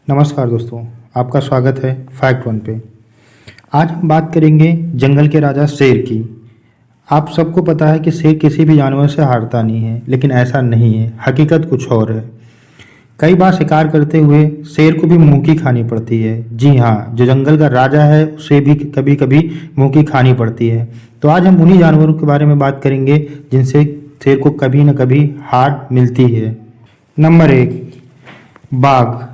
नमस्कार दोस्तों, आपका स्वागत है फैक्ट वन पे। आज हम बात करेंगे जंगल के राजा शेर की। आप सबको पता है कि शेर किसी भी जानवर से हारता नहीं है, लेकिन ऐसा नहीं है, हकीकत कुछ और है। कई बार शिकार करते हुए शेर को भी मुंह की खानी पड़ती है। जी हाँ, जो जंगल का राजा है उसे भी कभी कभी मुंह की खानी पड़ती है। तो आज हम उन्हीं जानवरों के बारे में बात करेंगे जिनसे शेर को कभी न कभी हार मिलती है। नंबर 1, बाघ।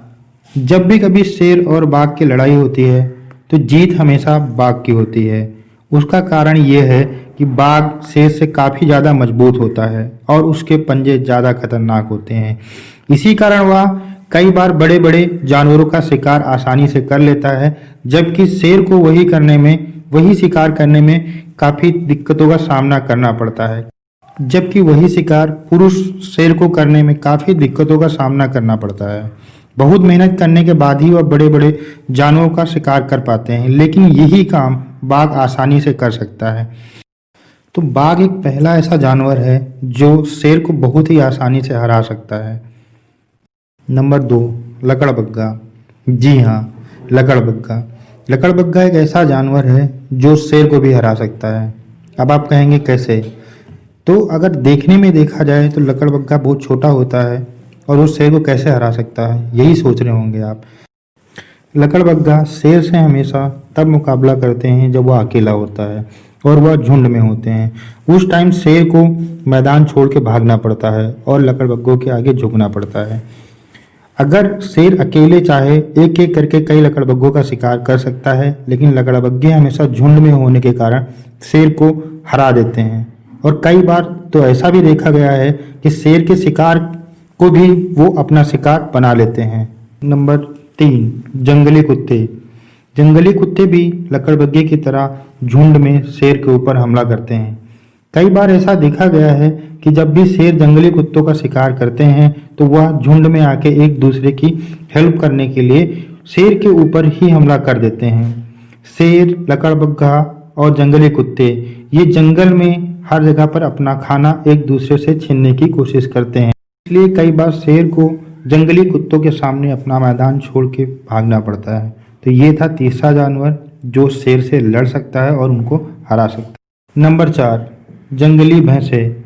जब भी कभी शेर और बाघ की लड़ाई होती है तो जीत हमेशा बाघ की होती है। उसका कारण ये है कि बाघ शेर से काफ़ी ज़्यादा मजबूत होता है और उसके पंजे ज़्यादा खतरनाक होते हैं। इसी कारण वह कई बार बड़े बड़े जानवरों का शिकार आसानी से कर लेता है, जबकि शेर को वही शिकार करने में काफ़ी दिक्कतों का सामना करना पड़ता है। जबकि वही शिकार पुरुष शेर को करने में काफ़ी दिक्कतों का सामना करना पड़ता है। बहुत मेहनत करने के बाद ही वह बड़े बड़े जानवरों का शिकार कर पाते हैं, लेकिन यही काम बाघ आसानी से कर सकता है। तो बाघ एक पहला ऐसा जानवर है जो शेर को बहुत ही आसानी से हरा सकता है। नंबर 2, लकड़बग्गा। जी हाँ, लकड़बग्गा। लकड़बग्गा एक ऐसा जानवर है जो शेर को भी हरा सकता है। अब आप कहेंगे कैसे? तो अगर देखने में देखा जाए तो लकड़बग्गा बहुत छोटा होता है और वो शेर को कैसे हरा सकता है, यही सोच रहे होंगे आप। लकड़बग्गा शेर से हमेशा तब मुकाबला करते हैं जब वह अकेला होता है और वह झुंड में होते हैं। उस टाइम शेर को मैदान छोड़ के भागना पड़ता है और लकड़बग्गों के आगे झुकना पड़ता है। अगर शेर अकेले चाहे एक एक करके कई लकड़बग्गों का शिकार कर सकता है, लेकिन लकड़बग्गे हमेशा झुंड में होने के कारण शेर को हरा देते हैं। और कई बार तो ऐसा भी देखा गया है कि शेर के शिकार को भी वो अपना शिकार बना लेते हैं। नंबर 3, जंगली कुत्ते। जंगली कुत्ते भी लकड़बग्गे की तरह झुंड में शेर के ऊपर हमला करते हैं। कई बार ऐसा देखा गया है कि जब भी शेर जंगली कुत्तों का शिकार करते हैं तो वह झुंड में आके एक दूसरे की हेल्प करने के लिए शेर के ऊपर ही हमला कर देते हैं। शेर, लकड़बग्गा और जंगली कुत्ते ये जंगल में हर जगह पर अपना खाना एक दूसरे से छीनने की कोशिश करते हैं। इसलिए कई बार शेर को जंगली कुत्तों के सामने अपना मैदान छोड़ के भागना पड़ता है। तो ये था तीसरा जानवर जो शेर से लड़ सकता है और उनको हरा सकता है। नंबर 4, जंगली भैंसें।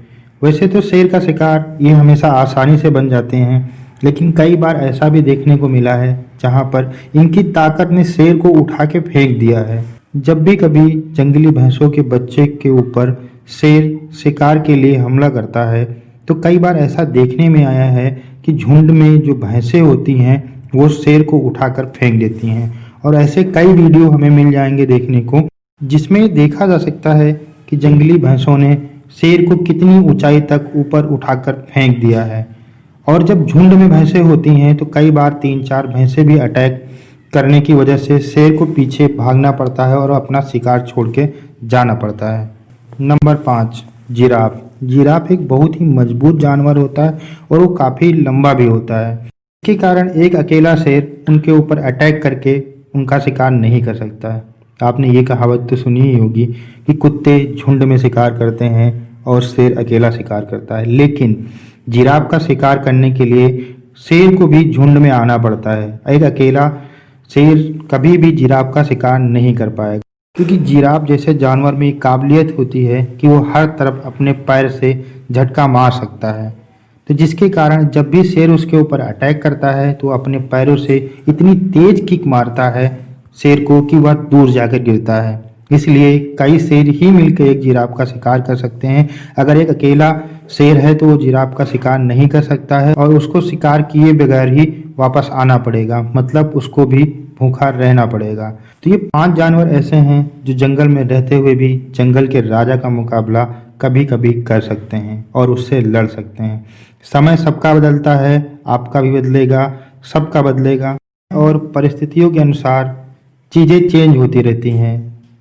वैसे तो शेर का शिकार ये हमेशा आसानी से बन जाते हैं, लेकिन कई बार ऐसा भी देखने को मिला है जहाँ पर इनकी ताकत ने शेर को उठा के फेंक दिया है। जब भी कभी जंगली भैंसों के बच्चे के ऊपर शेर शिकार के लिए हमला करता है तो कई बार ऐसा देखने में आया है कि झुंड में जो भैंसें होती हैं वो शेर को उठाकर फेंक देती हैं। और ऐसे कई वीडियो हमें मिल जाएंगे देखने को, जिसमें देखा जा सकता है कि जंगली भैंसों ने शेर को कितनी ऊंचाई तक ऊपर उठाकर फेंक दिया है। और जब झुंड में भैंसें होती हैं तो कई बार 3-4 भैंसें भी अटैक करने की वजह से शेर को पीछे भागना पड़ता है और अपना शिकार छोड़ के जाना पड़ता है। Number 5, giraffe. जिराफ एक बहुत ही मजबूत जानवर होता है और वो काफ़ी लंबा भी होता है। इसके कारण एक अकेला शेर उनके ऊपर अटैक करके उनका शिकार नहीं कर सकता है। आपने ये कहावत तो सुनी ही होगी कि कुत्ते झुंड में शिकार करते हैं और शेर अकेला शिकार करता है, लेकिन जिराफ का शिकार करने के लिए शेर को भी झुंड में आना पड़ता है। एक अकेला शेर कभी भी जिराफ का शिकार नहीं कर पाएगा, क्योंकि जिराफ जैसे जानवर में एक काबिलियत होती है कि वो हर तरफ अपने पैर से झटका मार सकता है। तो जिसके कारण जब भी शेर उसके ऊपर अटैक करता है तो अपने पैरों से इतनी तेज किक मारता है शेर को कि वह दूर जाकर गिरता है। इसलिए कई शेर ही मिलकर एक जिराफ का शिकार कर सकते हैं। अगर एक अकेला शेर है तो वो जिराफ का शिकार नहीं कर सकता है और उसको शिकार किए बगैर ही वापस आना पड़ेगा, मतलब उसको भी भूखा रहना पड़ेगा। तो ये 5 जानवर ऐसे हैं जो जंगल में रहते हुए भी जंगल के राजा का मुकाबला कभी कभी कर सकते हैं और उससे लड़ सकते हैं। समय सबका बदलता है, आपका भी बदलेगा, सबका बदलेगा और परिस्थितियों के अनुसार चीज़ें चेंज होती रहती हैं।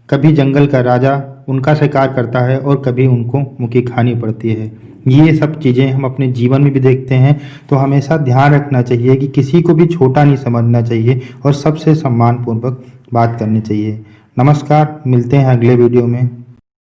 कभी जंगल का राजा उनका शिकार करता है और कभी उनको मुँह खानी पड़ती है। ये सब चीज़ें हम अपने जीवन में भी देखते हैं, तो हमेशा ध्यान रखना चाहिए कि किसी को भी छोटा नहीं समझना चाहिए और सबसे सम्मानपूर्वक बात करनी चाहिए। नमस्कार, मिलते हैं अगले वीडियो में।